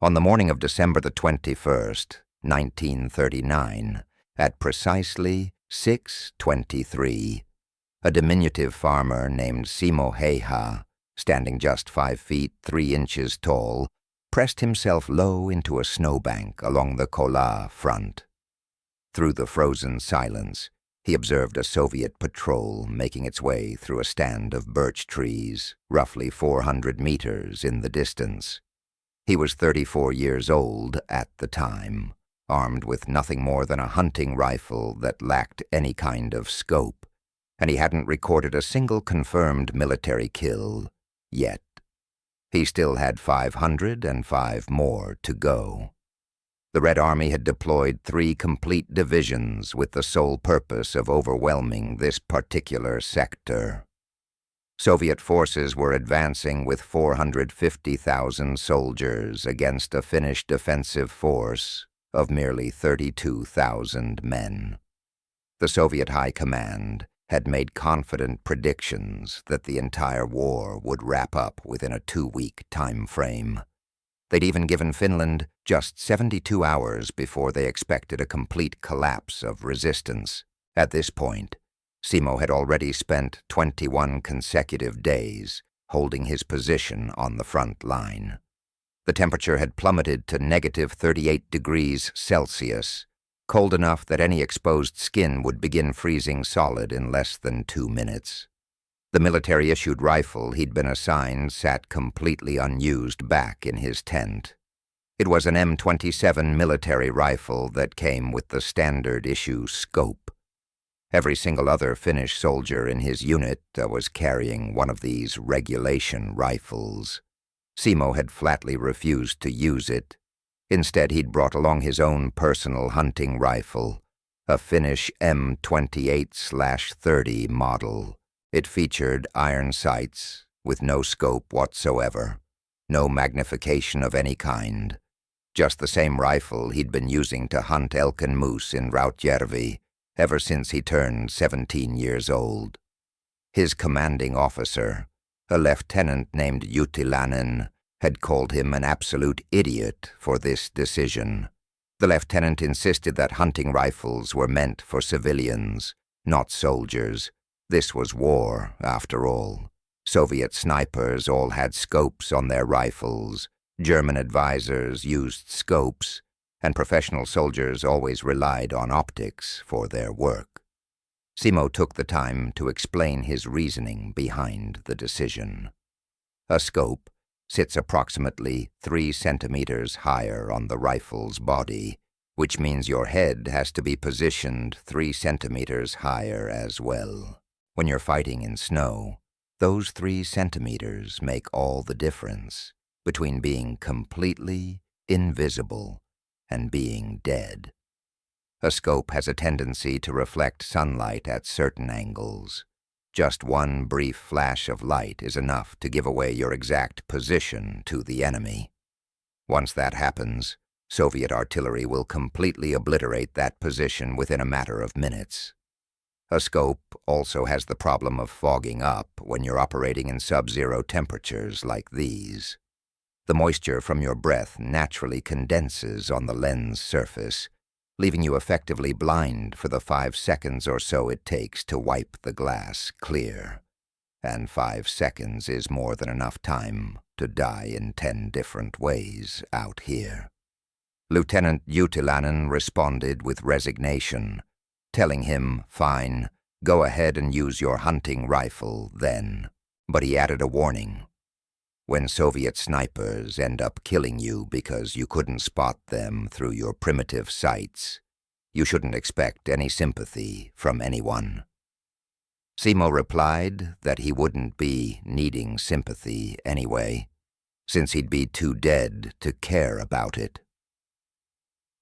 On the morning of December the 21st, 1939, at precisely 6:23, a diminutive farmer named Simo Häyhä, standing just 5 feet 3 inches tall, pressed himself low into a snowbank along the Kola front. Through the frozen silence, he observed a Soviet patrol making its way through a stand of birch trees, roughly 400 meters in the distance. He was 34 years old at the time, armed with nothing more than a hunting rifle that lacked any kind of scope, and he hadn't recorded a single confirmed military kill yet. He still had 505 more to go. The Red Army had deployed 3 complete divisions with the sole purpose of overwhelming this particular sector. Soviet forces were advancing with 450,000 soldiers against a Finnish defensive force of merely 32,000 men. The Soviet High Command had made confident predictions that the entire war would wrap up within a 2-week time frame. They'd even given Finland just 72 hours before they expected a complete collapse of resistance. At this point, Simo had already spent 21 consecutive days holding his position on the front line. The temperature had plummeted to negative 38 degrees Celsius, cold enough that any exposed skin would begin freezing solid in less than 2 minutes. The military-issued rifle he'd been assigned sat completely unused back in his tent. It was an M27 military rifle that came with the standard-issue scope. Every single other Finnish soldier in his unit was carrying one of these regulation rifles. Simo had flatly refused to use it. Instead, he'd brought along his own personal hunting rifle, a Finnish M28/30 model. It featured iron sights with no scope whatsoever, no magnification of any kind, just the same rifle he'd been using to hunt elk and moose in Rautjärvi ever since he turned 17 years old. His commanding officer, a lieutenant named Utilainen, had called him an absolute idiot for this decision. The lieutenant insisted that hunting rifles were meant for civilians, not soldiers. This was war, after all. Soviet snipers all had scopes on their rifles, German advisors used scopes, and professional soldiers always relied on optics for their work. Simo took the time to explain his reasoning behind the decision. A scope sits approximately 3 centimeters higher on the rifle's body, which means your head has to be positioned 3 centimeters higher as well. When you're fighting in snow, those 3 centimeters make all the difference between being completely invisible and being dead. A scope has a tendency to reflect sunlight at certain angles. Just one brief flash of light is enough to give away your exact position to the enemy. Once that happens, Soviet artillery will completely obliterate that position within a matter of minutes. A scope also has the problem of fogging up when you're operating in sub-zero temperatures like these. The moisture from your breath naturally condenses on the lens surface, leaving you effectively blind for the 5 seconds or so it takes to wipe the glass clear. And 5 seconds is more than enough time to die in 10 different ways out here. Lieutenant Utilainen responded with resignation, telling him, "Fine, go ahead and use your hunting rifle then." But he added a warning. When Soviet snipers end up killing you because you couldn't spot them through your primitive sights, you shouldn't expect any sympathy from anyone. Simo replied that he wouldn't be needing sympathy anyway, since he'd be too dead to care about it.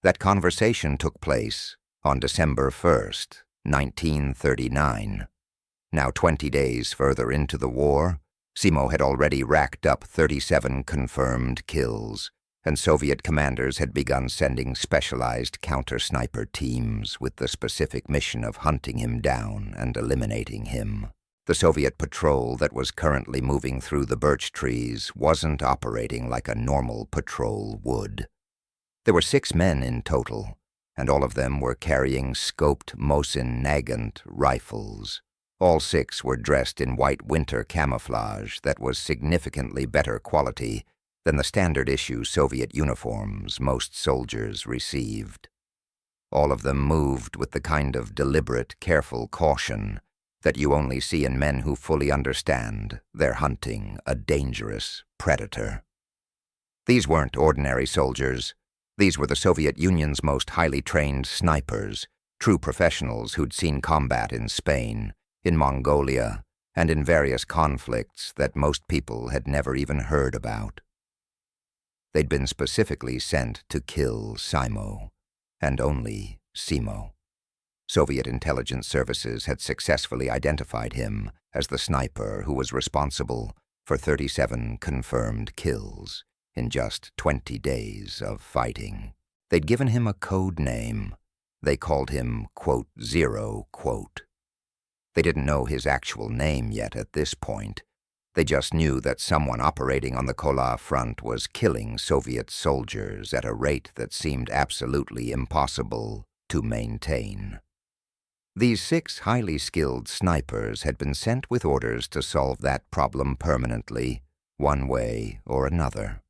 That conversation took place on December 1st, 1939. Now 20 days further into the war, Simo had already racked up 37 confirmed kills, and Soviet commanders had begun sending specialized counter-sniper teams with the specific mission of hunting him down and eliminating him. The Soviet patrol that was currently moving through the birch trees wasn't operating like a normal patrol would. There were 6 men in total, and all of them were carrying scoped Mosin Nagant rifles. All 6 were dressed in white winter camouflage that was significantly better quality than the standard-issue Soviet uniforms most soldiers received. All of them moved with the kind of deliberate, careful caution that you only see in men who fully understand they're hunting a dangerous predator. These weren't ordinary soldiers. These were the Soviet Union's most highly trained snipers, true professionals who'd seen combat in Spain, in Mongolia, and in various conflicts that most people had never even heard about. They'd been specifically sent to kill Simo, and only Simo. Soviet intelligence services had successfully identified him as the sniper who was responsible for 37 confirmed kills in just 20 days of fighting. They'd given him a code name. They called him, quote, Zero, quote. They didn't know his actual name yet at this point. They just knew that someone operating on the Kola front was killing Soviet soldiers at a rate that seemed absolutely impossible to maintain. These 6 highly skilled snipers had been sent with orders to solve that problem permanently, one way or another.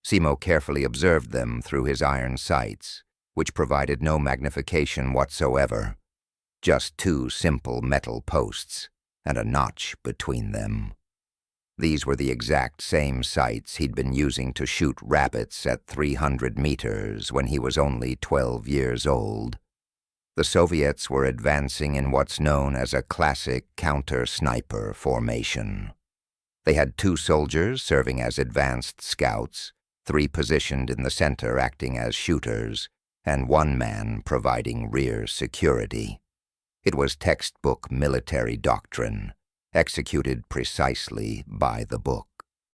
Simo carefully observed them through his iron sights, which provided no magnification whatsoever, just 2 simple metal posts and a notch between them. These were the exact same sights he'd been using to shoot rabbits at 300 meters when he was only 12 years old. The Soviets were advancing in what's known as a classic counter-sniper formation. They had 2 soldiers serving as advanced scouts, 3 positioned in the center acting as shooters, and 1 man providing rear security. It was textbook military doctrine, executed precisely by the book.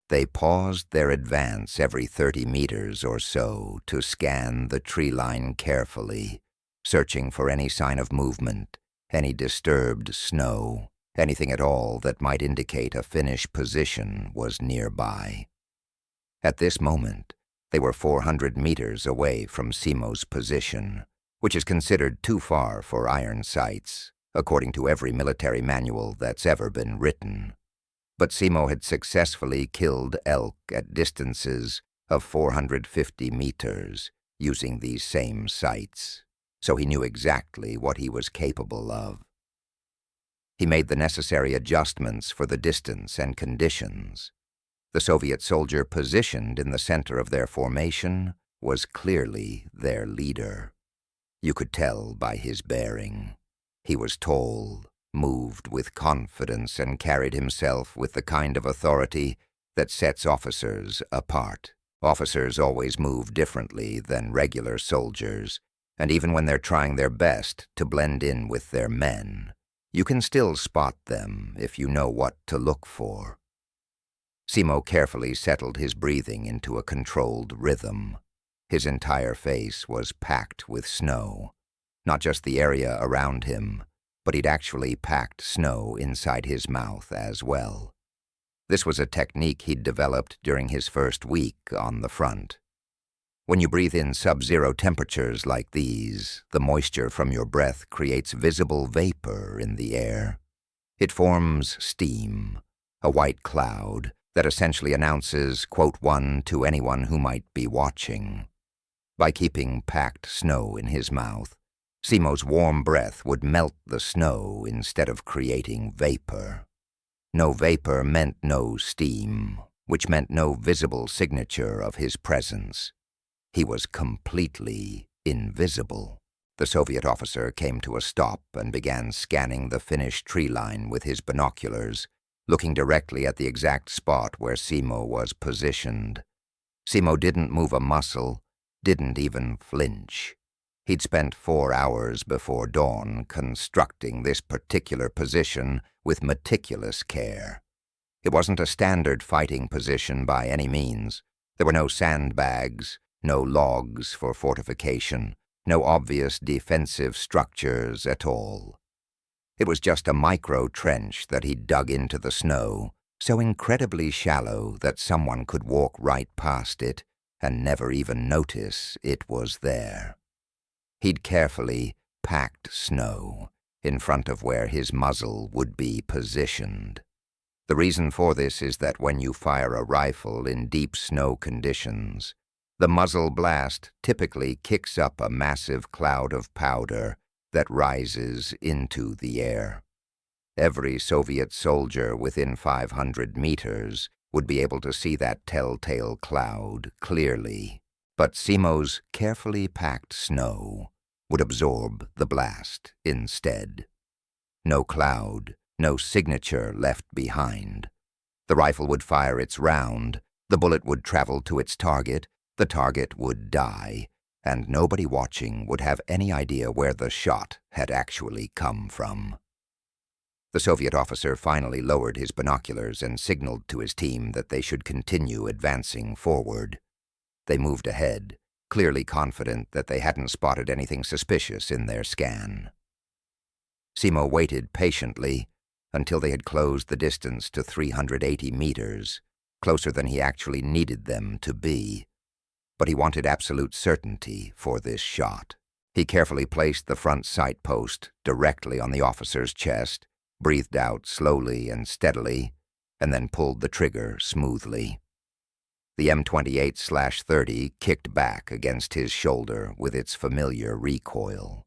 They paused their advance every 30 meters or so to scan the tree line carefully, searching for any sign of movement, any disturbed snow, anything at all that might indicate a Finnish position was nearby. At this moment, they were 400 meters away from Simo's position, which is considered too far for iron sights, according to every military manual that's ever been written. But Simo had successfully killed elk at distances of 450 meters using these same sights, so he knew exactly what he was capable of. He made the necessary adjustments for the distance and conditions. The Soviet soldier positioned in the center of their formation was clearly their leader. You could tell by his bearing. He was tall, moved with confidence, and carried himself with the kind of authority that sets officers apart. Officers always move differently than regular soldiers, and even when they're trying their best to blend in with their men, you can still spot them if you know what to look for. Simo carefully settled his breathing into a controlled rhythm. His entire face was packed with snow. Not just the area around him, but he'd actually packed snow inside his mouth as well. This was a technique he'd developed during his first week on the front. When you breathe in sub-zero temperatures like these, the moisture from your breath creates visible vapor in the air. It forms steam, a white cloud that essentially announces, quote, one to anyone who might be watching. By keeping packed snow in his mouth, Simo's warm breath would melt the snow instead of creating vapor. No vapor meant no steam, which meant no visible signature of his presence. He was completely invisible. The Soviet officer came to a stop and began scanning the Finnish tree line with his binoculars, looking directly at the exact spot where Simo was positioned. Simo didn't move a muscle, didn't even flinch. He'd spent 4 hours before dawn constructing this particular position with meticulous care. It wasn't a standard fighting position by any means. There were no sandbags, no logs for fortification, no obvious defensive structures at all. It was just a micro trench that he'd dug into the snow, so incredibly shallow that someone could walk right past it and never even notice it was there. He'd carefully packed snow in front of where his muzzle would be positioned. The reason for this is that when you fire a rifle in deep snow conditions, the muzzle blast typically kicks up a massive cloud of powder that rises into the air. Every Soviet soldier within 500 meters would be able to see that telltale cloud clearly, but Simo's carefully packed snow would absorb the blast instead. No cloud, no signature left behind. The rifle would fire its round, the bullet would travel to its target, the target would die, and nobody watching would have any idea where the shot had actually come from. The Soviet officer finally lowered his binoculars and signaled to his team that they should continue advancing forward. They moved ahead, clearly confident that they hadn't spotted anything suspicious in their scan. Simo waited patiently until they had closed the distance to 380 meters, closer than he actually needed them to be. But he wanted absolute certainty for this shot. He carefully placed the front sight post directly on the officer's chest, breathed out slowly and steadily, and then pulled the trigger smoothly. The M28/30 kicked back against his shoulder with its familiar recoil.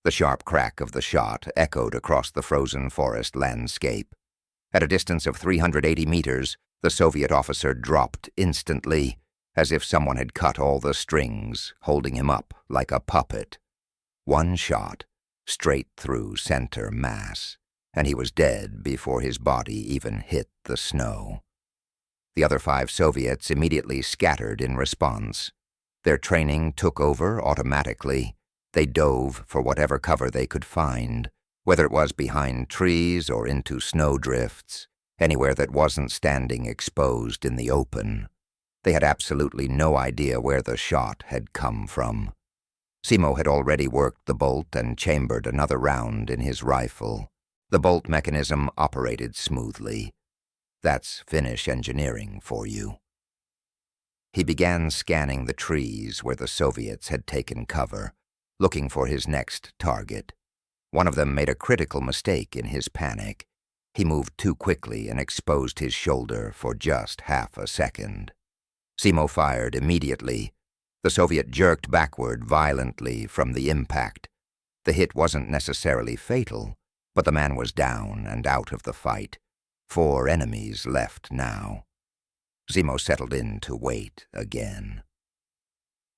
The sharp crack of the shot echoed across the frozen forest landscape. At a distance of 380 meters, the Soviet officer dropped instantly, as if someone had cut all the strings, holding him up like a puppet. One shot, straight through center mass, and he was dead before his body even hit the snow. The other 5 Soviets immediately scattered in response. Their training took over automatically. They dove for whatever cover they could find, whether it was behind trees or into snowdrifts, anywhere that wasn't standing exposed in the open. They had absolutely no idea where the shot had come from. Simo had already worked the bolt and chambered another round in his rifle. The bolt mechanism operated smoothly. That's Finnish engineering for you. He began scanning the trees where the Soviets had taken cover, looking for his next target. One of them made a critical mistake in his panic. He moved too quickly and exposed his shoulder for just half a second. Simo fired immediately. The Soviet jerked backward violently from the impact. The hit wasn't necessarily fatal, but the man was down and out of the fight. 4 enemies left now. Simo settled in to wait again.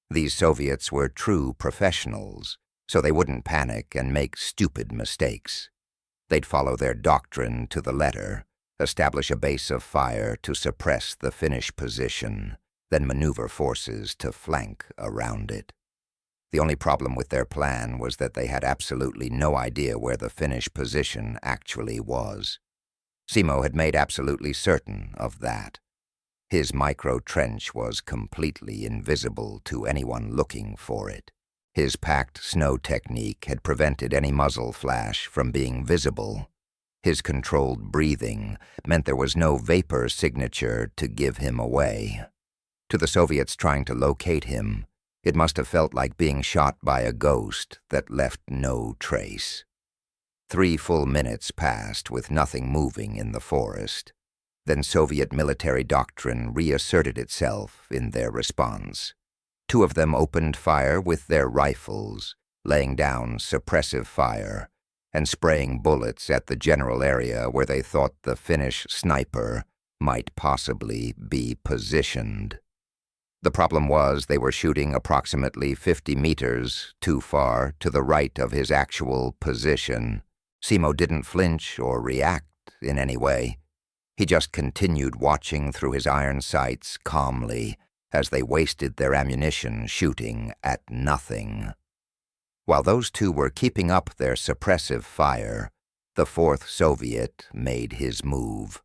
These Soviets were true professionals, so they wouldn't panic and make stupid mistakes. They'd follow their doctrine to the letter, establish a base of fire to suppress the Finnish position, then maneuver forces to flank around it. The only problem with their plan was that they had absolutely no idea where the Finnish position actually was. Simo had made absolutely certain of that. His micro-trench was completely invisible to anyone looking for it. His packed snow technique had prevented any muzzle flash from being visible. His controlled breathing meant there was no vapor signature to give him away. To the Soviets trying to locate him, it must have felt like being shot by a ghost that left no trace. 3 full minutes passed with nothing moving in the forest. Then Soviet military doctrine reasserted itself in their response. 2 of them opened fire with their rifles, laying down suppressive fire and spraying bullets at the general area where they thought the Finnish sniper might possibly be positioned. The problem was they were shooting approximately 50 meters too far to the right of his actual position. Simo didn't flinch or react in any way. He just continued watching through his iron sights calmly as they wasted their ammunition shooting at nothing. While those 2 were keeping up their suppressive fire, the 4th Soviet made his move.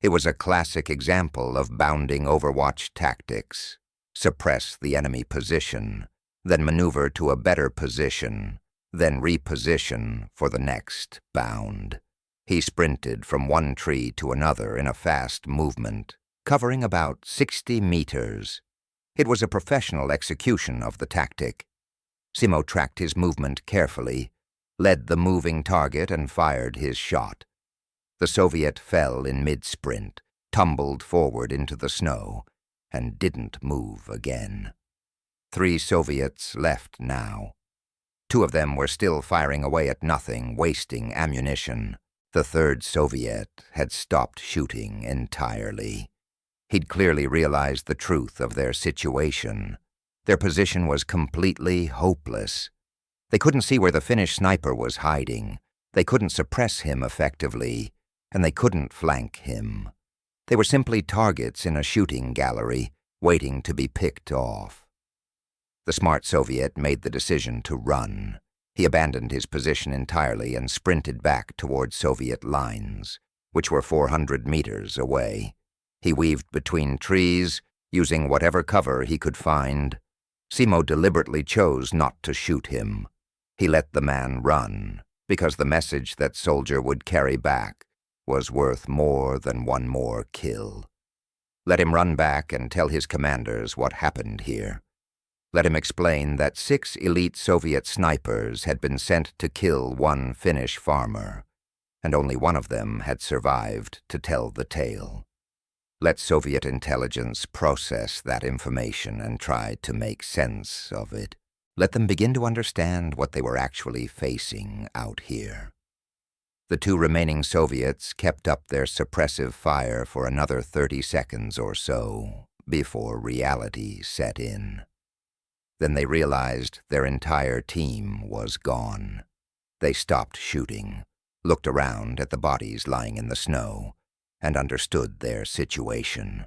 It was a classic example of bounding Overwatch tactics. Suppress the enemy position, then maneuver to a better position, then reposition for the next bound. He sprinted from one tree to another in a fast movement, covering about 60 meters. It was a professional execution of the tactic. Simo tracked his movement carefully, led the moving target, and fired his shot. The Soviet fell in mid-sprint, tumbled forward into the snow, and didn't move again. 3 Soviets left now. 2 of them were still firing away at nothing, wasting ammunition. The 3rd Soviet had stopped shooting entirely. He'd clearly realized the truth of their situation. Their position was completely hopeless. They couldn't see where the Finnish sniper was hiding. They couldn't suppress him effectively, and they couldn't flank him. They were simply targets in a shooting gallery, waiting to be picked off. The smart Soviet made the decision to run. He abandoned his position entirely and sprinted back toward Soviet lines, which were 400 meters away. He weaved between trees, using whatever cover he could find. Simo deliberately chose not to shoot him. He let the man run, because the message that soldier would carry back was worth more than one more kill. Let him run back and tell his commanders what happened here. Let him explain that 6 elite Soviet snipers had been sent to kill 1 Finnish farmer, and only one of them had survived to tell the tale. Let Soviet intelligence process that information and try to make sense of it. Let them begin to understand what they were actually facing out here. The 2 remaining Soviets kept up their suppressive fire for another 30 seconds or so before reality set in. Then they realized their entire team was gone. They stopped shooting, looked around at the bodies lying in the snow, and understood their situation.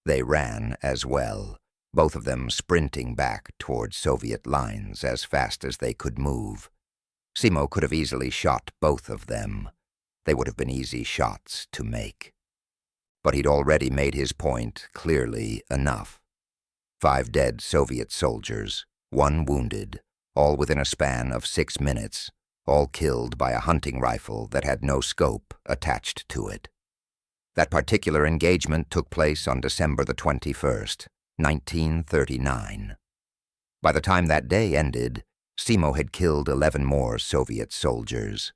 They ran as well, both of them sprinting back toward Soviet lines as fast as they could move. Simo could have easily shot both of them. They would have been easy shots to make. But he'd already made his point clearly enough. 5 dead Soviet soldiers, 1 wounded, all within a span of 6 minutes, all killed by a hunting rifle that had no scope attached to it. That particular engagement took place on December the 21st, 1939. By the time that day ended, Simo had killed 11 more Soviet soldiers.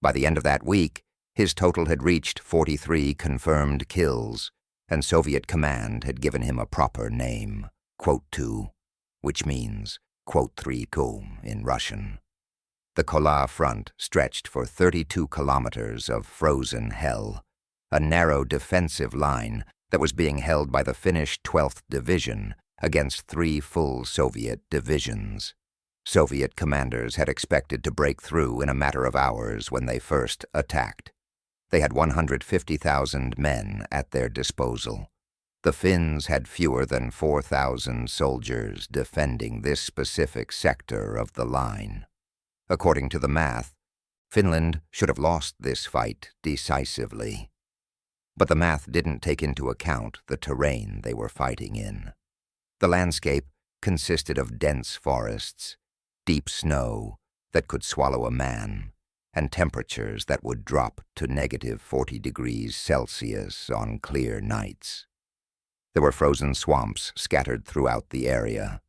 By the end of that week, his total had reached 43 confirmed kills, and Soviet command had given him a proper name, Quote 2, which means Quote 3 in Russian. The Kola front stretched for 32 kilometers of frozen hell, a narrow defensive line that was being held by the Finnish 12th Division against 3 full Soviet divisions. Soviet commanders had expected to break through in a matter of hours when they first attacked. They had 150,000 men at their disposal. The Finns had fewer than 4,000 soldiers defending this specific sector of the line. According to the math, Finland should have lost this fight decisively. But the math didn't take into account the terrain they were fighting in. The landscape consisted of dense forests, deep snow that could swallow a man, and temperatures that would drop to negative 40 degrees Celsius on clear nights. There were frozen swamps scattered throughout the area,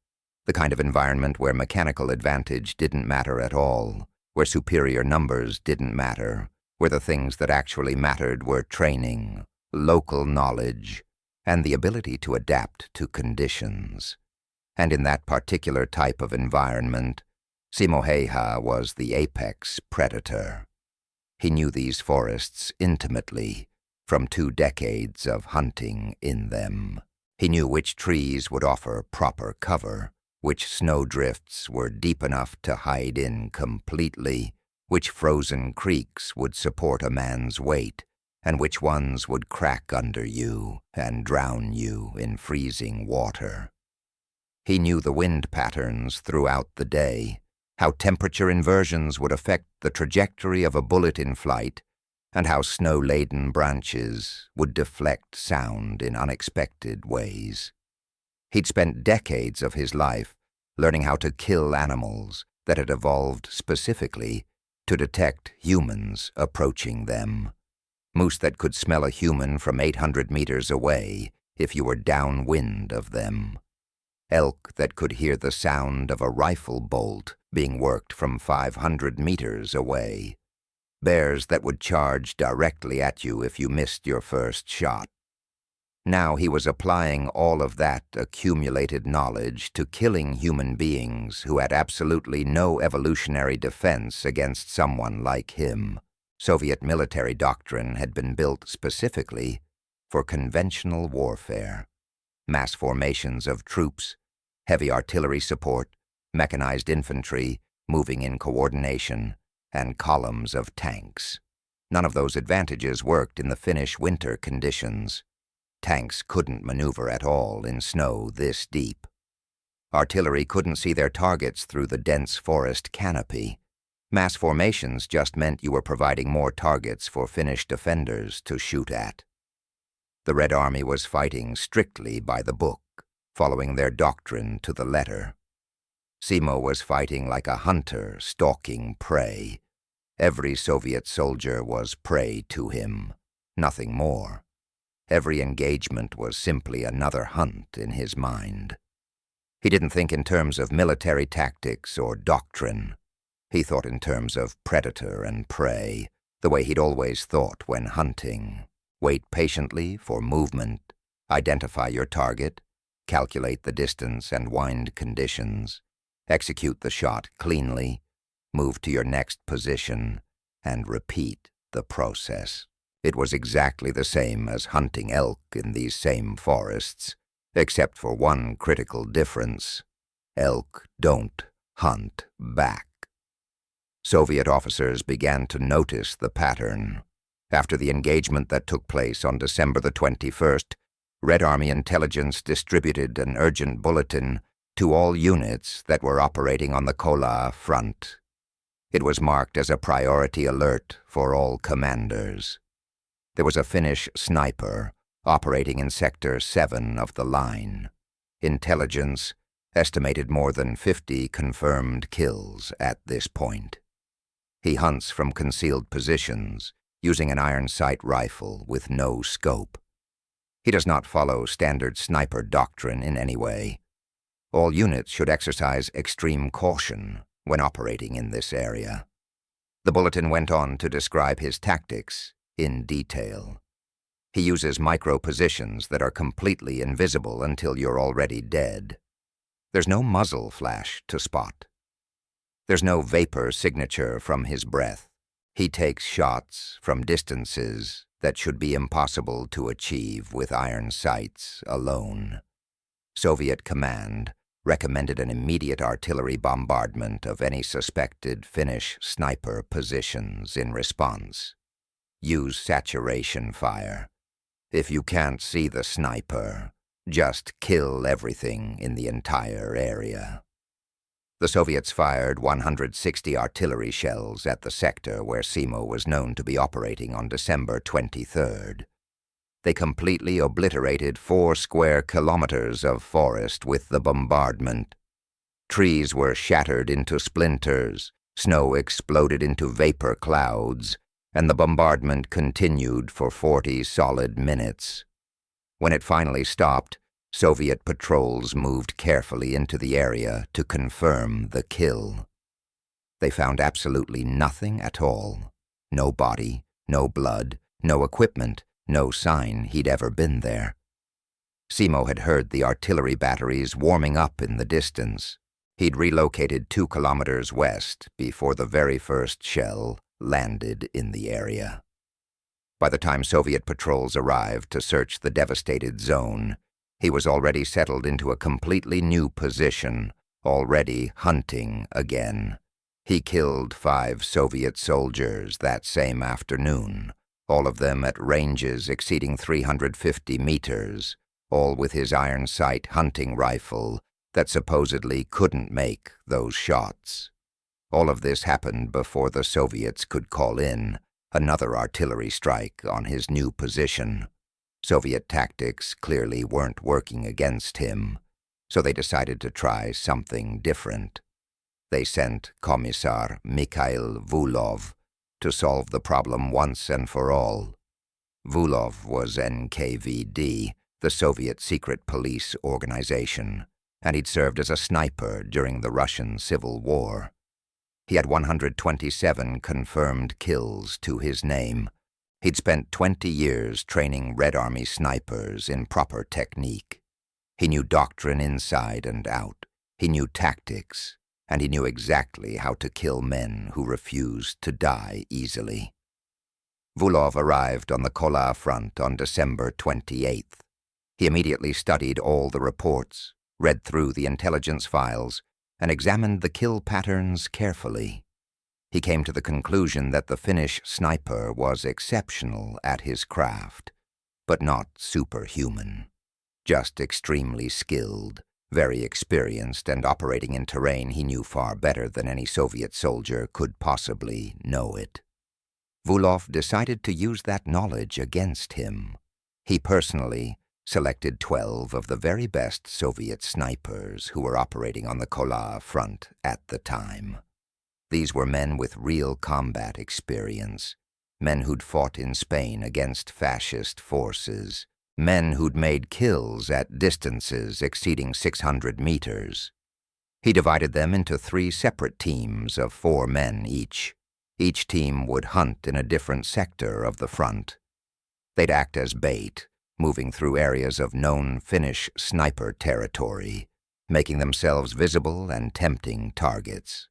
the kind of environment where mechanical advantage didn't matter at all, where superior numbers didn't matter, where the things that actually mattered were training, local knowledge, and the ability to adapt to conditions. And in that particular type of environment, Simo Häyhä was the apex predator. He knew these forests intimately, from 2 decades of hunting in them. He knew which trees would offer proper cover, which snowdrifts were deep enough to hide in completely, which frozen creeks would support a man's weight, and which ones would crack under you and drown you in freezing water. He knew the wind patterns throughout the day, how temperature inversions would affect the trajectory of a bullet in flight, and how snow-laden branches would deflect sound in unexpected ways. He'd spent decades of his life learning how to kill animals, that had evolved specifically to detect humans approaching them. Moose that could smell a human from 800 meters away if you were downwind of them. Elk that could hear the sound of a rifle bolt being worked from 500 meters away. Bears that would charge directly at you if you missed your first shot. Now he was applying all of that accumulated knowledge to killing human beings who had absolutely no evolutionary defense against someone like him. Soviet military doctrine had been built specifically for conventional warfare. Mass formations of troops, heavy artillery support, mechanized infantry moving in coordination, and columns of tanks. None of those advantages worked in the Finnish winter conditions. Tanks couldn't maneuver at all in snow this deep. Artillery couldn't see their targets through the dense forest canopy. Mass formations just meant you were providing more targets for Finnish defenders to shoot at. The Red Army was fighting strictly by the book, following their doctrine to the letter. Simo was fighting like a hunter stalking prey. Every Soviet soldier was prey to him, nothing more. Every engagement was simply another hunt in his mind. He didn't think in terms of military tactics or doctrine. He thought in terms of predator and prey, the way he'd always thought when hunting. Wait patiently for movement, identify your target, calculate the distance and wind conditions, execute the shot cleanly, move to your next position, and repeat the process. It was exactly the same as hunting elk in these same forests, except for one critical difference. Elk don't hunt back. Soviet officers began to notice the pattern. After the engagement that took place on December the 21st, Red Army intelligence distributed an urgent bulletin to all units that were operating on the Kola front. It was marked as a priority alert for all commanders. There was a Finnish sniper operating in Sector 7 of the line. Intelligence estimated more than 50 confirmed kills at this point. He hunts from concealed positions, using an iron sight rifle with no scope. He does not follow standard sniper doctrine in any way. All units should exercise extreme caution when operating in this area. The bulletin went on to describe his tactics in detail. He uses micro-positions that are completely invisible until you're already dead. There's no muzzle flash to spot. There's no vapor signature from his breath. He takes shots from distances that should be impossible to achieve with iron sights alone. Soviet command recommended an immediate artillery bombardment of any suspected Finnish sniper positions in response. Use saturation fire. If you can't see the sniper, just kill everything in the entire area. The Soviets fired 160 artillery shells at the sector where Simo was known to be operating on December 23rd. They completely obliterated 4 square kilometers of forest with the bombardment. Trees were shattered into splinters, snow exploded into vapor clouds, and the bombardment continued for 40 solid minutes. When it finally stopped, Soviet patrols moved carefully into the area to confirm the kill. They found absolutely nothing at all. No body, no blood, no equipment, no sign he'd ever been there. Simo had heard the artillery batteries warming up in the distance. He'd relocated 2 kilometers west before the very first shell landed in the area. By the time Soviet patrols arrived to search the devastated zone, he was already settled into a completely new position, already hunting again. He killed 5 Soviet soldiers that same afternoon, all of them at ranges exceeding 350 meters, all with his iron sight hunting rifle that supposedly couldn't make those shots. All of this happened before the Soviets could call in another artillery strike on his new position. Soviet tactics clearly weren't working against him, so they decided to try something different. They sent Commissar Mikhail Vulov to solve the problem once and for all. Vulov was NKVD, the Soviet secret police organization, and he'd served as a sniper during the Russian Civil War. He had 127 confirmed kills to his name. He'd spent 20 years training Red Army snipers in proper technique. He knew doctrine inside and out. He knew tactics, and he knew exactly how to kill men who refused to die easily. Vulov arrived on the Kola front on December 28th. He immediately studied all the reports, read through the intelligence files, and examined the kill patterns carefully. He came to the conclusion that the Finnish sniper was exceptional at his craft, but not superhuman. Just extremely skilled, very experienced, and operating in terrain he knew far better than any Soviet soldier could possibly know it. Vulov decided to use that knowledge against him. He personally selected 12 of the very best Soviet snipers who were operating on the Kola front at the time. These were men with real combat experience, men who'd fought in Spain against fascist forces, men who'd made kills at distances exceeding 600 meters. He divided them into 3 separate teams of 4 men each. Each team would hunt in a different sector of the front. They'd act as bait, moving through areas of known Finnish sniper territory, making themselves visible and tempting targets.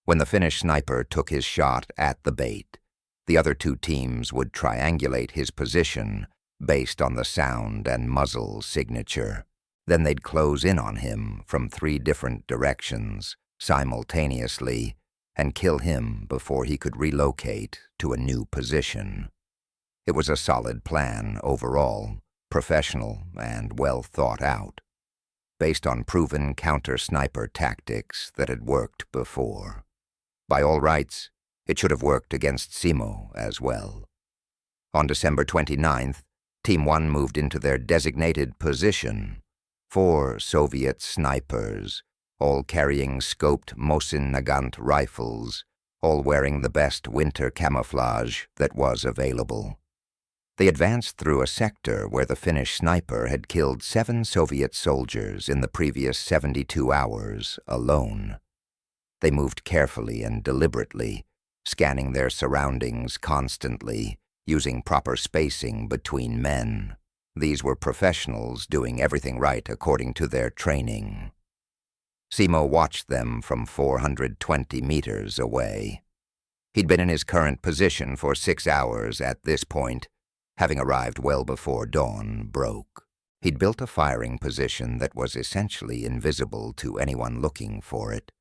When the Finnish sniper took his shot at the bait, the other 2 teams would triangulate his position based on the sound and muzzle signature. Then they'd close in on him from 3 different directions simultaneously and kill him before he could relocate to a new position. It was a solid plan overall, professional and well thought out, based on proven counter-sniper tactics that had worked before. By all rights, it should have worked against Simo as well. On December 29th, Team 1 moved into their designated position. 4 Soviet snipers, all carrying scoped Mosin Nagant rifles, all wearing the best winter camouflage that was available. They advanced through a sector where the Finnish sniper had killed 7 Soviet soldiers in the previous 72 hours alone. They moved carefully and deliberately, scanning their surroundings constantly, using proper spacing between men. These were professionals doing everything right according to their training. Simo watched them from 420 meters away. He'd been in his current position for 6 hours at this point, having arrived well before dawn broke. He'd built a firing position that was essentially invisible to anyone looking for it.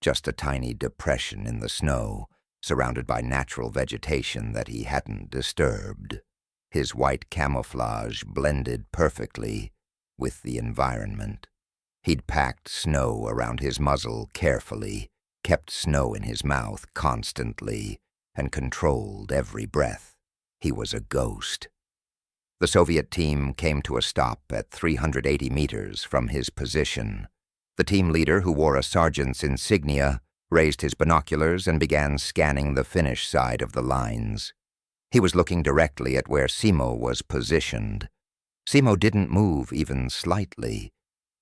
Just a tiny depression in the snow, surrounded by natural vegetation that he hadn't disturbed. His white camouflage blended perfectly with the environment. He'd packed snow around his muzzle carefully, kept snow in his mouth constantly, and controlled every breath. He was a ghost. The Soviet team came to a stop at 380 meters from his position. The team leader, who wore a sergeant's insignia, raised his binoculars and began scanning the Finnish side of the lines. He was looking directly at where Simo was positioned. Simo didn't move even slightly.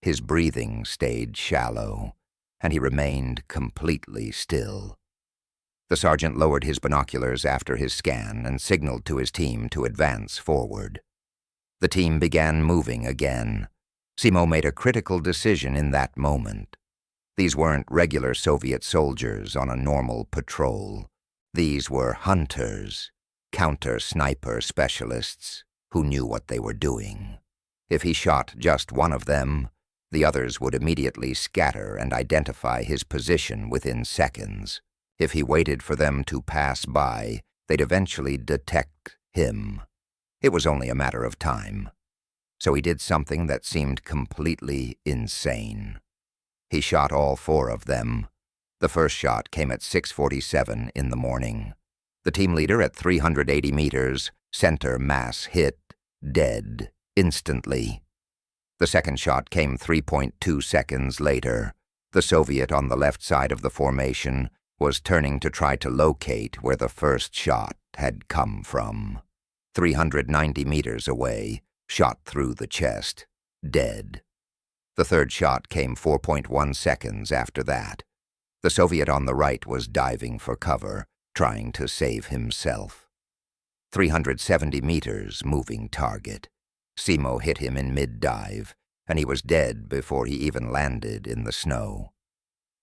His breathing stayed shallow, and he remained completely still. The sergeant lowered his binoculars after his scan and signaled to his team to advance forward. The team began moving again. Simo made a critical decision in that moment. These weren't regular Soviet soldiers on a normal patrol. These were hunters, counter-sniper specialists who knew what they were doing. If he shot just one of them, the others would immediately scatter and identify his position within seconds. If he waited for them to pass by, they'd eventually detect him. It was only a matter of time. So he did something that seemed completely insane. He shot all 4 of them. The first shot came at 6:47 in the morning. The team leader at 380 meters, center mass hit, dead, instantly. The second shot came 3.2 seconds later. The Soviet on the left side of the formation was turning to try to locate where the first shot had come from. 390 meters away, shot through the chest, dead. The third shot came 4.1 seconds after that. The Soviet on the right was diving for cover, trying to save himself. 370 meters, moving target. Simo hit him in mid-dive, and he was dead before he even landed in the snow.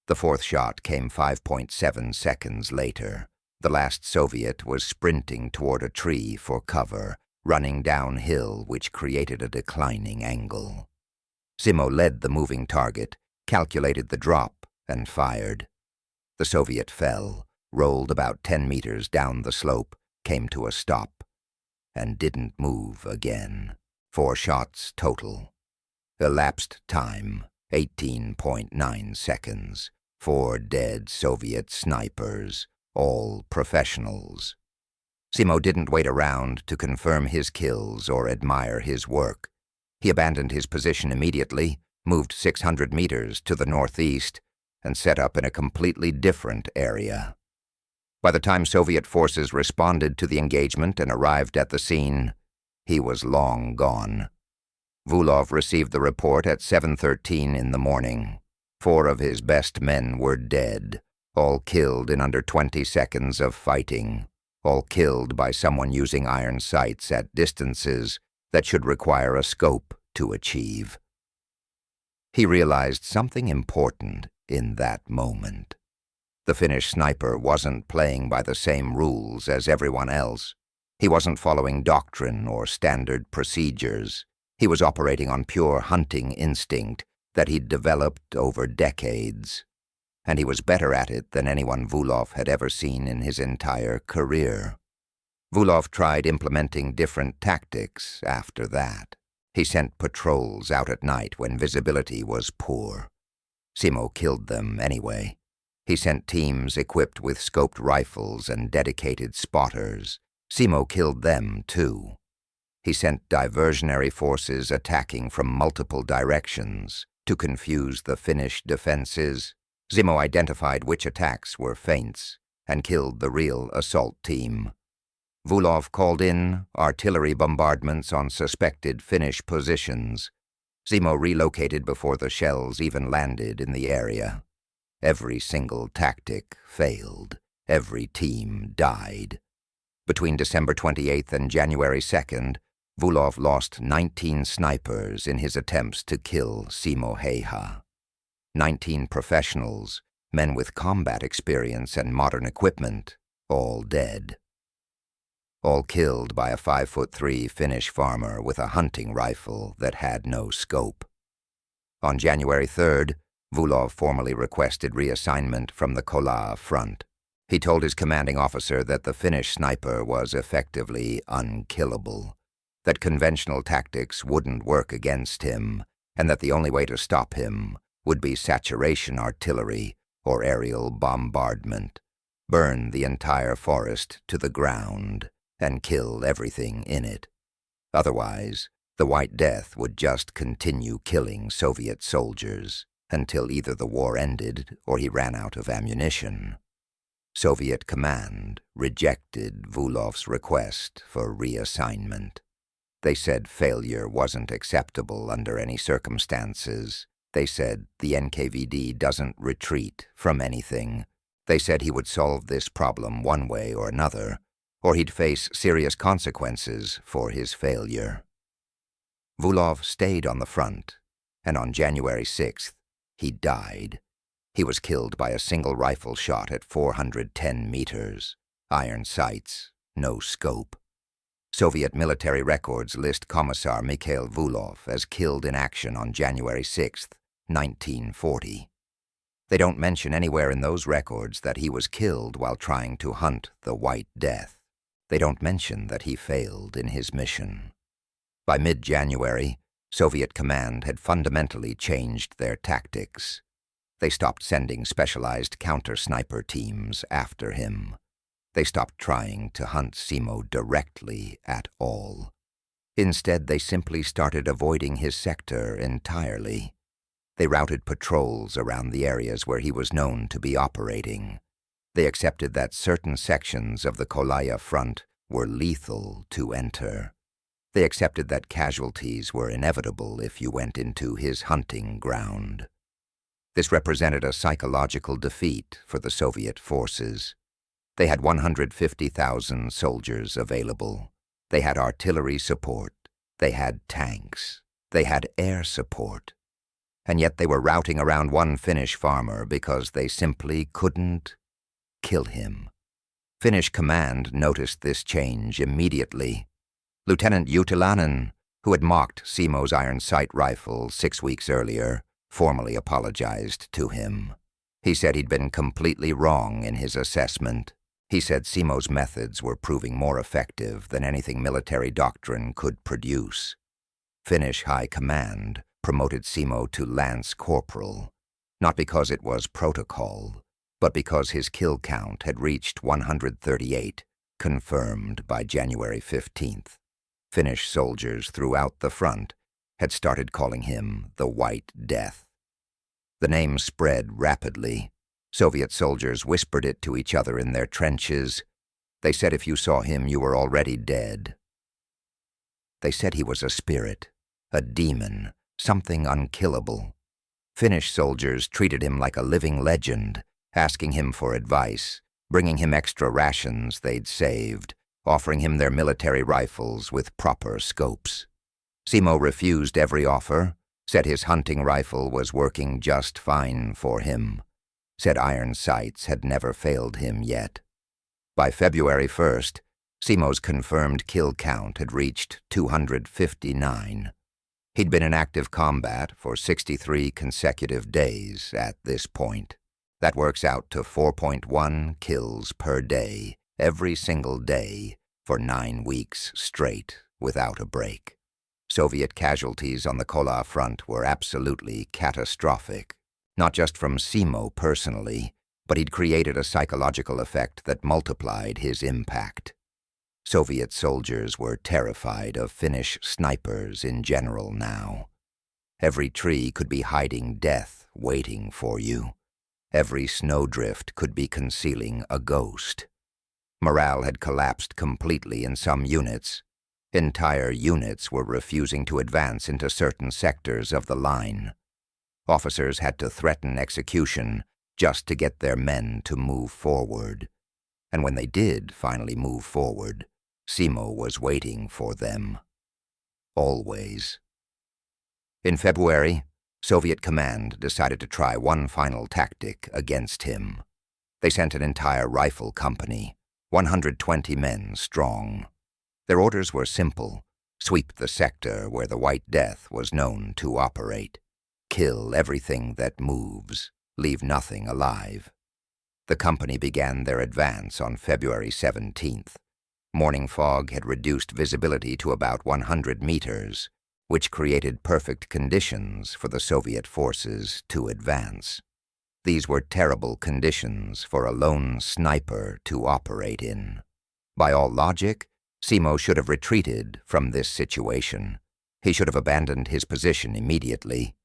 The fourth shot came 5.7 seconds later. The last Soviet was sprinting toward a tree for cover, running downhill, which created a declining angle. Simo led the moving target, calculated the drop, and fired. The Soviet fell, rolled about 10 meters down the slope, came to a stop, and didn't move again. 4 shots total. Elapsed time, 18.9 seconds. 4 dead Soviet snipers, all professionals. Simo didn't wait around to confirm his kills or admire his work. He abandoned his position immediately, moved 600 meters to the northeast, and set up in a completely different area. By the time Soviet forces responded to the engagement and arrived at the scene, he was long gone. Vulov received the report at 7:13 in the morning. 4 of his best men were dead, all killed in under 20 seconds of fighting, all killed by someone using iron sights at distances that should require a scope to achieve. He realized something important in that moment. The Finnish sniper wasn't playing by the same rules as everyone else. He wasn't following doctrine or standard procedures. He was operating on pure hunting instinct that he'd developed over decades. And he was better at it than anyone Vulov had ever seen in his entire career. Vulov tried implementing different tactics after that. He sent patrols out at night when visibility was poor. Simo killed them anyway. He sent teams equipped with scoped rifles and dedicated spotters. Simo killed them too. He sent diversionary forces attacking from multiple directions to confuse the Finnish defenses. Simo identified which attacks were feints and killed the real assault team. Vulov called in artillery bombardments on suspected Finnish positions. Simo relocated before the shells even landed in the area. Every single tactic failed. Every team died. Between December 28th and January 2nd, Vulov lost 19 snipers in his attempts to kill Simo Häyhä. 19 professionals, men with combat experience and modern equipment, all dead. All killed by a 5'3" Finnish farmer with a hunting rifle that had no scope. On January 3rd, Vulov formally requested reassignment from the Kola front. He told his commanding officer that the Finnish sniper was effectively unkillable, that conventional tactics wouldn't work against him, and that the only way to stop him would be saturation artillery or aerial bombardment, burn the entire forest to the ground, and kill everything in it. Otherwise, the White Death would just continue killing Soviet soldiers until either the war ended or he ran out of ammunition. Soviet command rejected Vulov's request for reassignment. They said failure wasn't acceptable under any circumstances. They said the NKVD doesn't retreat from anything. They said he would solve this problem one way or another, or he'd face serious consequences for his failure. Vulov stayed on the front, and on January 6th, he died. He was killed by a single rifle shot at 410 meters. Iron sights, no scope. Soviet military records list Commissar Mikhail Vulov as killed in action on January 6th, 1940. They don't mention anywhere in those records that he was killed while trying to hunt the White Death. They don't mention that he failed in his mission. By mid-January, Soviet command had fundamentally changed their tactics. They stopped sending specialized counter-sniper teams after him. They stopped trying to hunt Simo directly at all. Instead, they simply started avoiding his sector entirely. They routed patrols around the areas where he was known to be operating. They accepted that certain sections of the Kolaya front were lethal to enter. They accepted that casualties were inevitable if you went into his hunting ground. This represented a psychological defeat for the Soviet forces. They had 150,000 soldiers available. They had artillery support. They had tanks. They had air support. And yet they were routing around one Finnish farmer because they simply couldn't kill him. Finnish command noticed this change immediately. Lieutenant Utilainen, who had mocked Simo's iron sight rifle 6 weeks earlier, formally apologized to him. He said he'd been completely wrong in his assessment. He said Simo's methods were proving more effective than anything military doctrine could produce. Finnish High Command promoted Simo to Lance Corporal, not because it was protocol, but because his kill count had reached 138, confirmed by January 15th. Finnish soldiers throughout the front had started calling him the White Death. The name spread rapidly. Soviet soldiers whispered it to each other in their trenches. They said if you saw him, you were already dead. They said he was a spirit, a demon, something unkillable. Finnish soldiers treated him like a living legend, asking him for advice, bringing him extra rations they'd saved, offering him their military rifles with proper scopes. Simo refused every offer, said his hunting rifle was working just fine for him, said iron sights had never failed him yet. By February 1st, Simo's confirmed kill count had reached 259. He'd been in active combat for 63 consecutive days at this point. That works out to 4.1 kills per day, every single day, for 9 weeks straight, without a break. Soviet casualties on the Kola front were absolutely catastrophic, not just from Simo personally, but he'd created a psychological effect that multiplied his impact. Soviet soldiers were terrified of Finnish snipers in general now. Every tree could be hiding death waiting for you. Every snowdrift could be concealing a ghost. Morale had collapsed completely in some units. Entire units were refusing to advance into certain sectors of the line. Officers had to threaten execution just to get their men to move forward. And when they did finally move forward, Simo was waiting for them. Always. In February, Soviet command decided to try one final tactic against him. They sent an entire rifle company, 120 men strong. Their orders were simple: sweep the sector where the White Death was known to operate. Kill everything that moves, leave nothing alive. The company began their advance on February 17th. Morning fog had reduced visibility to about 100 meters, which created perfect conditions for the Soviet forces to advance. These were terrible conditions for a lone sniper to operate in. By all logic, Simo should have retreated from this situation. He should have abandoned his position immediately.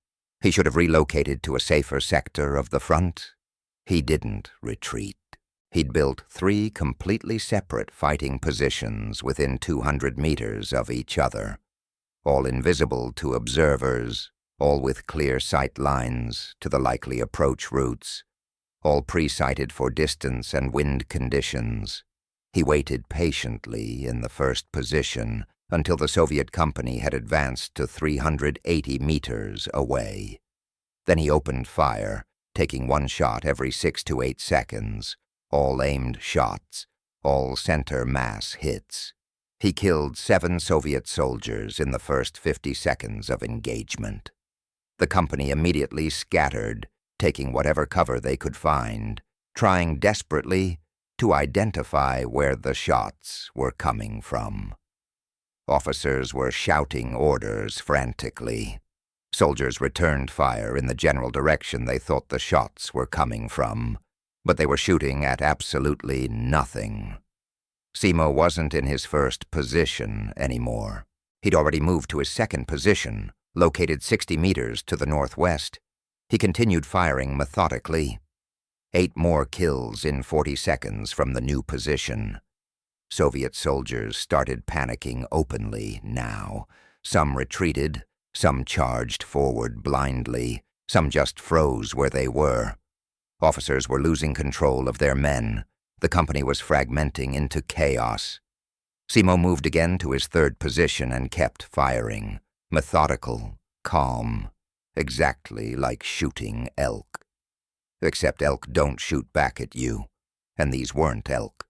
He should have relocated to a safer sector of the front. He didn't retreat. He'd built 3 completely separate fighting positions within 200 meters of each other, all invisible to observers, all with clear sight lines to the likely approach routes, all pre-sighted for distance and wind conditions. He waited patiently in the first position until the Soviet company had advanced to 380 meters away. Then he opened fire, taking 1 shot every 6 to 8 seconds, all aimed shots, all center mass hits. He killed 7 Soviet soldiers in the first 50 seconds of engagement. The company immediately scattered, taking whatever cover they could find, trying desperately to identify where the shots were coming from. Officers were shouting orders frantically. Soldiers returned fire in the general direction they thought the shots were coming from, but they were shooting at absolutely nothing. Simo wasn't in his first position anymore. He'd already moved to his second position, located 60 meters to the northwest. He continued firing methodically. 8 more kills in 40 seconds from the new position. Soviet soldiers started panicking openly now. Some retreated, some charged forward blindly, some just froze where they were. Officers were losing control of their men. The company was fragmenting into chaos. Simo moved again to his 3rd position and kept firing. Methodical, calm, exactly like shooting elk. Except elk don't shoot back at you, and these weren't elk.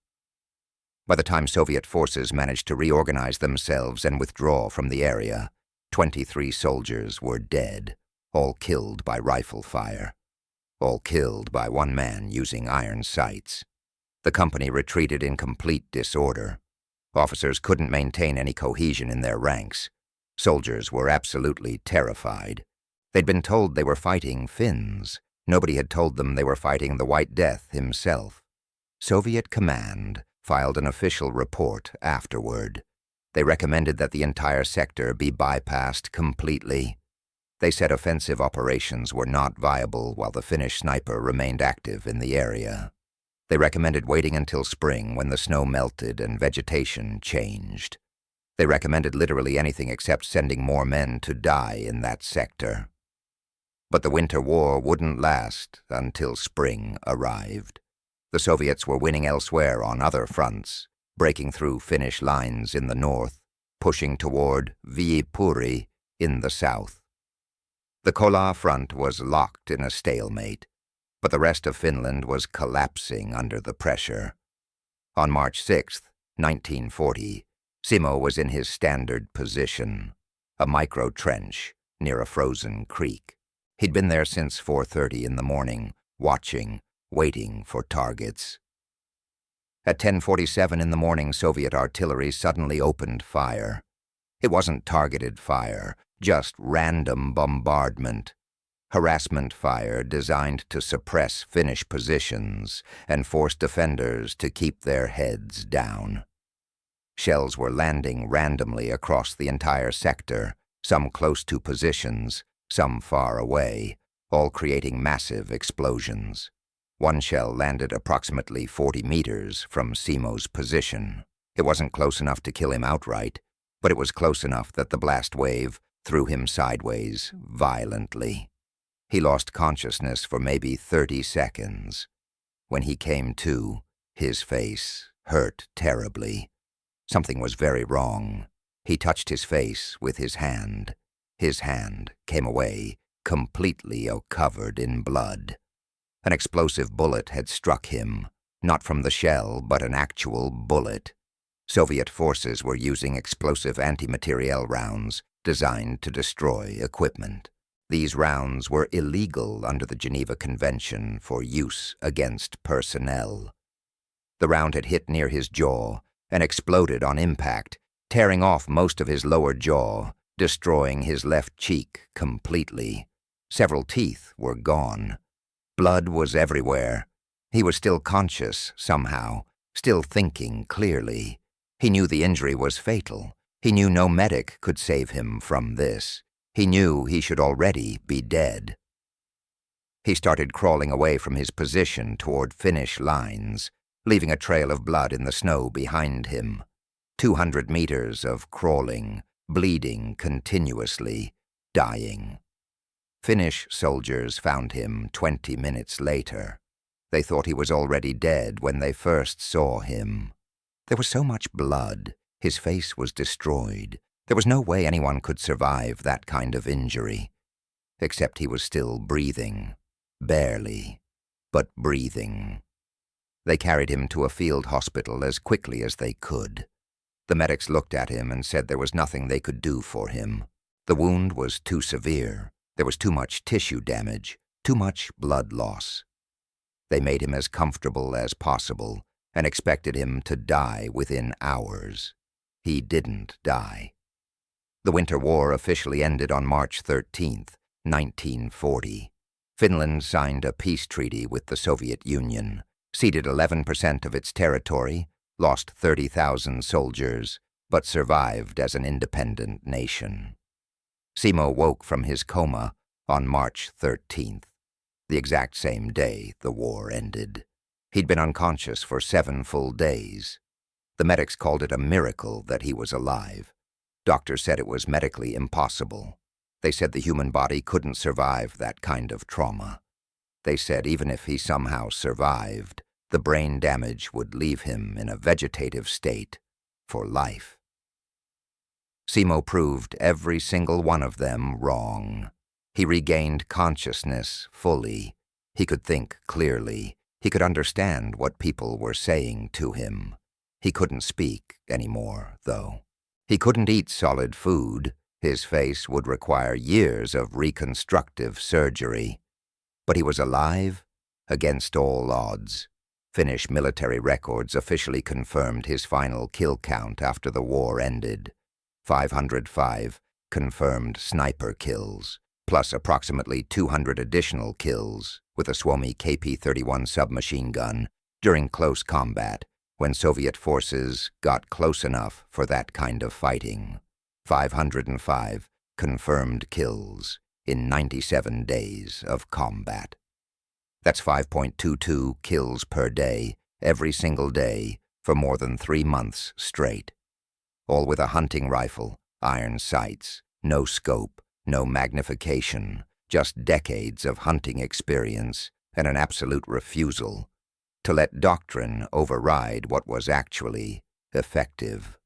By the time Soviet forces managed to reorganize themselves and withdraw from the area, 23 soldiers were dead, all killed by rifle fire. All killed by one man using iron sights. The company retreated in complete disorder. Officers couldn't maintain any cohesion in their ranks. Soldiers were absolutely terrified. They'd been told they were fighting Finns. Nobody had told them they were fighting the White Death himself. Soviet command filed an official report afterward. They recommended that the entire sector be bypassed completely. They said offensive operations were not viable while the Finnish sniper remained active in the area. They recommended waiting until spring when the snow melted and vegetation changed. They recommended literally anything except sending more men to die in that sector. But the winter war wouldn't last until spring arrived. The Soviets were winning elsewhere on other fronts, breaking through Finnish lines in the north, pushing toward Viipuri in the south. The Kola front was locked in a stalemate, but the rest of Finland was collapsing under the pressure. On March 6, 1940, Simo was in his standard position, a micro-trench near a frozen creek. He'd been there since 4:30 in the morning, watching, waiting for targets. At 10:47 in the morning, Soviet artillery suddenly opened fire. It wasn't targeted fire, just random bombardment. Harassment fire designed to suppress Finnish positions and force defenders to keep their heads down. Shells were landing randomly across the entire sector, some close to positions, some far away, all creating massive explosions. One shell landed approximately 40 meters from Simo's position. It wasn't close enough to kill him outright, but it was close enough that the blast wave threw him sideways violently. He lost consciousness for maybe 30 seconds. When he came to, his face hurt terribly. Something was very wrong. He touched his face with his hand. His hand came away, completely covered in blood. An explosive bullet had struck him, not from the shell, but an actual bullet. Soviet forces were using explosive anti-materiel rounds designed to destroy equipment. These rounds were illegal under the Geneva Convention for use against personnel. The round had hit near his jaw and exploded on impact, tearing off most of his lower jaw, destroying his left cheek completely. Several teeth were gone. Blood was everywhere. He was still conscious somehow, still thinking clearly. He knew the injury was fatal. He knew no medic could save him from this. He knew he should already be dead. He started crawling away from his position toward Finnish lines, leaving a trail of blood in the snow behind him. 200 meters of crawling, bleeding continuously, dying. Finnish soldiers found him 20 minutes later. They thought he was already dead when they first saw him. There was so much blood, his face was destroyed. There was no way anyone could survive that kind of injury. Except he was still breathing. Barely, but breathing. They carried him to a field hospital as quickly as they could. The medics looked at him and said there was nothing they could do for him. The wound was too severe. There was too much tissue damage, too much blood loss. They made him as comfortable as possible and expected him to die within hours. He didn't die. The Winter War officially ended on March 13th, 1940. Finland signed a peace treaty with the Soviet Union, ceded 11% of its territory, lost 30,000 soldiers, but survived as an independent nation. Simo woke from his coma, on March 13th, the exact same day the war ended. He'd been unconscious for 7 full days. The medics called it a miracle that he was alive. Doctors said it was medically impossible. They said the human body couldn't survive that kind of trauma. They said even if he somehow survived, the brain damage would leave him in a vegetative state for life. Simo proved every single one of them wrong. He regained consciousness fully. He could think clearly. He could understand what people were saying to him. He couldn't speak anymore, though. He couldn't eat solid food. His face would require years of reconstructive surgery. But he was alive against all odds. Finnish military records officially confirmed his final kill count after the war ended. 505 confirmed sniper kills, plus approximately 200 additional kills with a Suomi KP-31 submachine gun during close combat when Soviet forces got close enough for that kind of fighting. 505 confirmed kills in 97 days of combat. That's 5.22 kills per day, every single day, for more than 3 months straight. All with a hunting rifle, iron sights, no scope, no magnification, just decades of hunting experience and an absolute refusal to let doctrine override what was actually effective.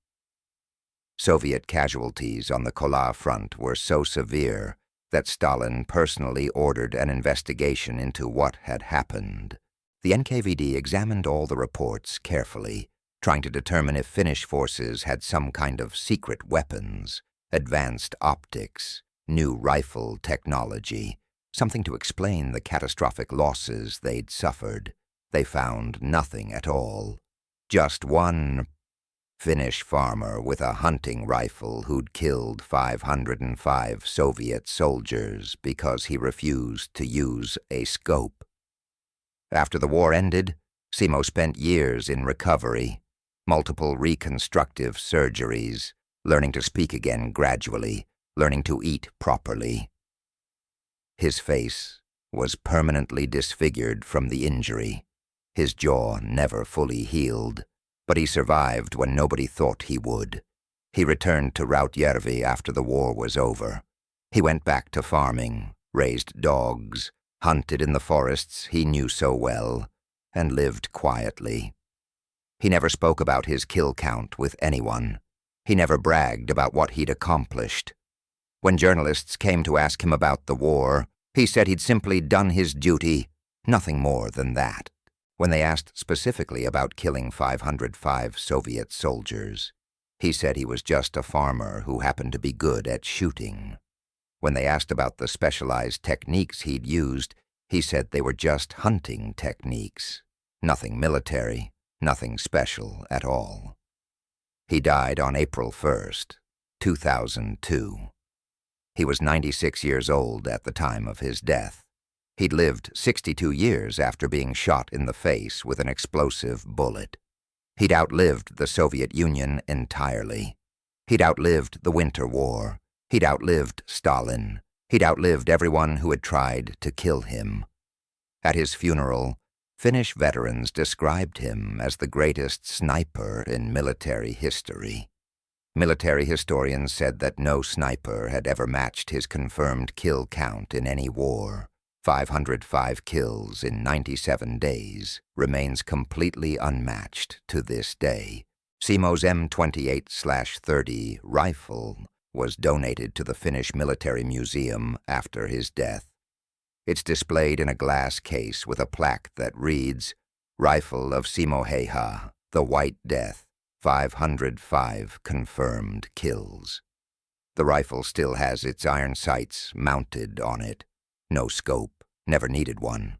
Soviet casualties on the Kola front were so severe that Stalin personally ordered an investigation into what had happened. The NKVD examined all the reports carefully, trying to determine if Finnish forces had some kind of secret weapons, advanced optics, new rifle technology, something to explain the catastrophic losses they'd suffered. They found nothing at all. Just one Finnish farmer with a hunting rifle who'd killed 505 Soviet soldiers because he refused to use a scope. After the war ended, Simo spent years in recovery, multiple reconstructive surgeries, learning to speak again gradually, learning to eat properly. His face was permanently disfigured from the injury. His jaw never fully healed, but he survived when nobody thought he would. He returned to Rautjärvi after the war was over. He went back to farming, raised dogs, hunted in the forests he knew so well, and lived quietly. He never spoke about his kill count with anyone. He never bragged about what he'd accomplished. When journalists came to ask him about the war, he said he'd simply done his duty, nothing more than that. When they asked specifically about killing 505 Soviet soldiers, he said he was just a farmer who happened to be good at shooting. When they asked about the specialized techniques he'd used, he said they were just hunting techniques. Nothing military, nothing special at all. He died on April 1st, 2002. He was 96 years old at the time of his death. He'd lived 62 years after being shot in the face with an explosive bullet. He'd outlived the Soviet Union entirely. He'd outlived the Winter War. He'd outlived Stalin. He'd outlived everyone who had tried to kill him. At his funeral, Finnish veterans described him as the greatest sniper in military history. Military historians said that no sniper had ever matched his confirmed kill count in any war. 505 kills in 97 days remains completely unmatched to this day. Simo's M28/30 rifle was donated to the Finnish Military Museum after his death. It's displayed in a glass case with a plaque that reads, "Rifle of Simo Häyhä, the White Death, 505 confirmed kills." The rifle still has its iron sights mounted on it. No scope, never needed one.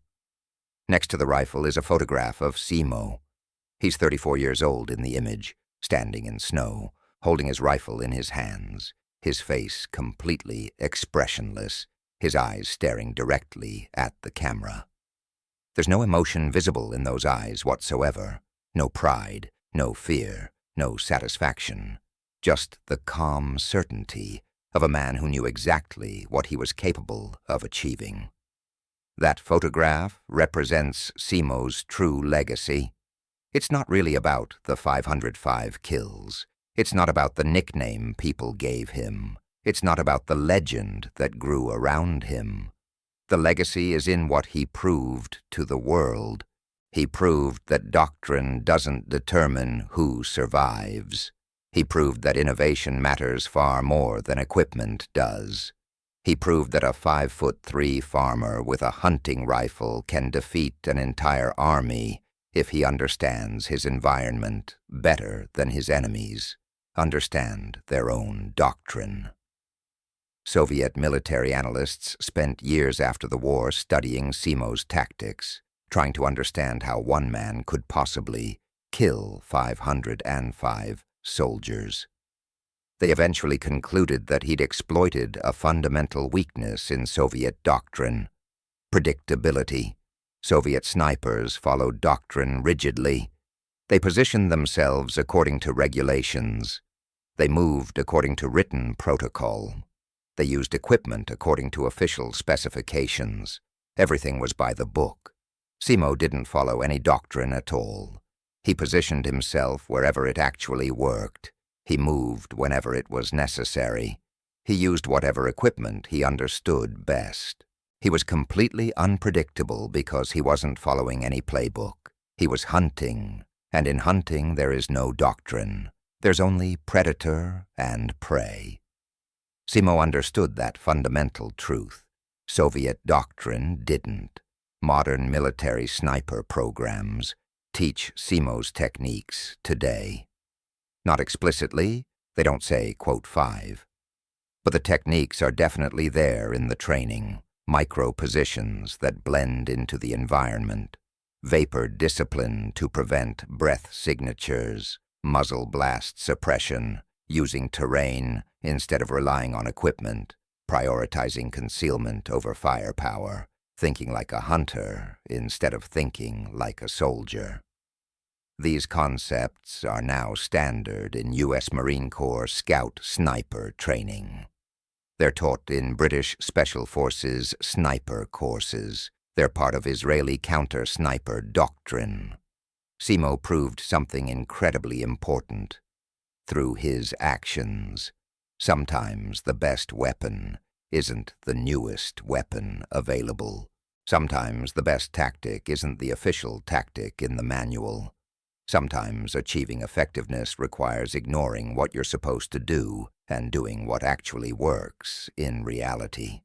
Next to the rifle is a photograph of Simo. He's 34 years old in the image, standing in snow, holding his rifle in his hands, his face completely expressionless, his eyes staring directly at the camera. There's no emotion visible in those eyes whatsoever, no pride, no fear, no satisfaction, just the calm certainty of a man who knew exactly what he was capable of achieving. That photograph represents Simo's true legacy. It's not really about the 505 kills. It's not about the nickname people gave him. It's not about the legend that grew around him. The legacy is in what he proved to the world. He proved that doctrine doesn't determine who survives. He proved that innovation matters far more than equipment does. He proved that a 5'3" farmer with a hunting rifle can defeat an entire army if he understands his environment better than his enemies understand their own doctrine. Soviet military analysts spent years after the war studying Simo's tactics, trying to understand how one man could possibly kill 505 soldiers. They eventually concluded that he'd exploited a fundamental weakness in Soviet doctrine: predictability. Soviet snipers followed doctrine rigidly. They positioned themselves according to regulations. They moved according to written protocol. They used equipment according to official specifications. Everything was by the book. Simo didn't follow any doctrine at all. He positioned himself wherever it actually worked. He moved whenever it was necessary. He used whatever equipment he understood best. He was completely unpredictable because he wasn't following any playbook. He was hunting, and in hunting there is no doctrine. There's only predator and prey. Simo understood that fundamental truth. Soviet doctrine didn't. Modern military sniper programs teach Simo's techniques today. Not explicitly, they don't say, quote, 5. But the techniques are definitely there in the training. Micro-positions that blend into the environment. Vapor discipline to prevent breath signatures. Muzzle blast suppression. Using terrain instead of relying on equipment. Prioritizing concealment over firepower. Thinking like a hunter instead of thinking like a soldier. These concepts are now standard in U.S. Marine Corps Scout Sniper training. They're taught in British Special Forces sniper courses. They're part of Israeli counter-sniper doctrine. Simo proved something incredibly important. Through his actions, sometimes the best weapon isn't the newest weapon available. Sometimes the best tactic isn't the official tactic in the manual. Sometimes achieving effectiveness requires ignoring what you're supposed to do and doing what actually works in reality.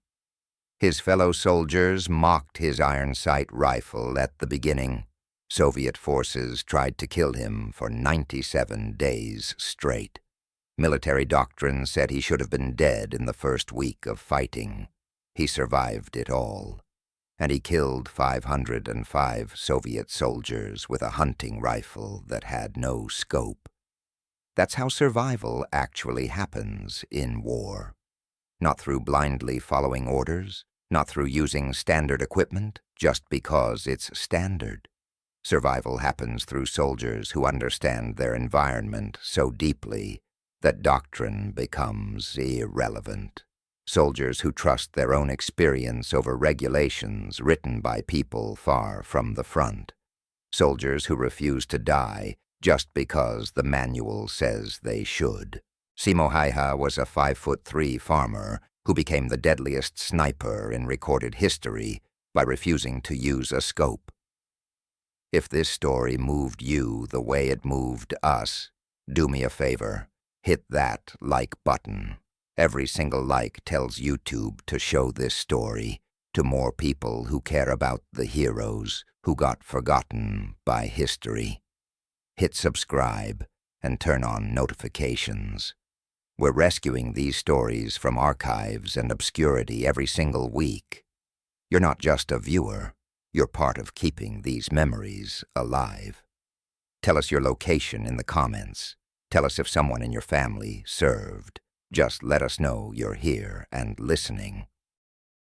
His fellow soldiers mocked his iron sight rifle at the beginning. Soviet forces tried to kill him for 97 days straight. Military doctrine said he should have been dead in the first week of fighting. He survived it all. And he killed 505 Soviet soldiers with a hunting rifle that had no scope. That's how survival actually happens in war. Not through blindly following orders, not through using standard equipment just because it's standard. Survival happens through soldiers who understand their environment so deeply that doctrine becomes irrelevant. Soldiers who trust their own experience over regulations written by people far from the front. Soldiers who refuse to die just because the manual says they should. Simo Häyhä was a 5'3" farmer who became the deadliest sniper in recorded history by refusing to use a scope. If this story moved you the way it moved us, do me a favor, hit that like button. Every single like tells YouTube to show this story to more people who care about the heroes who got forgotten by history. Hit subscribe and turn on notifications. We're rescuing these stories from archives and obscurity every single week. You're not just a viewer, you're part of keeping these memories alive. Tell us your location in the comments. Tell us if someone in your family served. Just let us know you're here and listening.